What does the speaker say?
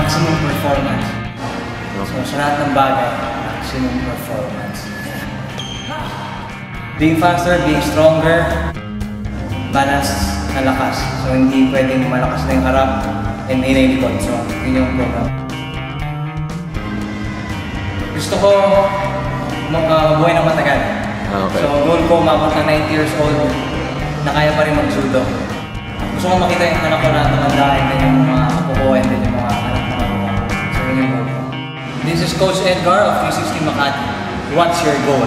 maximum performance. So sa lahat ng bagay, maximum performance. Being faster, being stronger, balanced na lakas. So hindi pwedeng malakas na yung harap and likod. So yun yung program. Gusto ko buhay na matagal. Okay. So goal ko umabot na 90 years old na kaya pa rin mag-judo. Gusto ko makita yung anak ko na tumandaan din yung mga apo ko and din yung mga anak na ako. So yun yung goal ko. This is Coach Edgar of 360 Makati. What's your goal?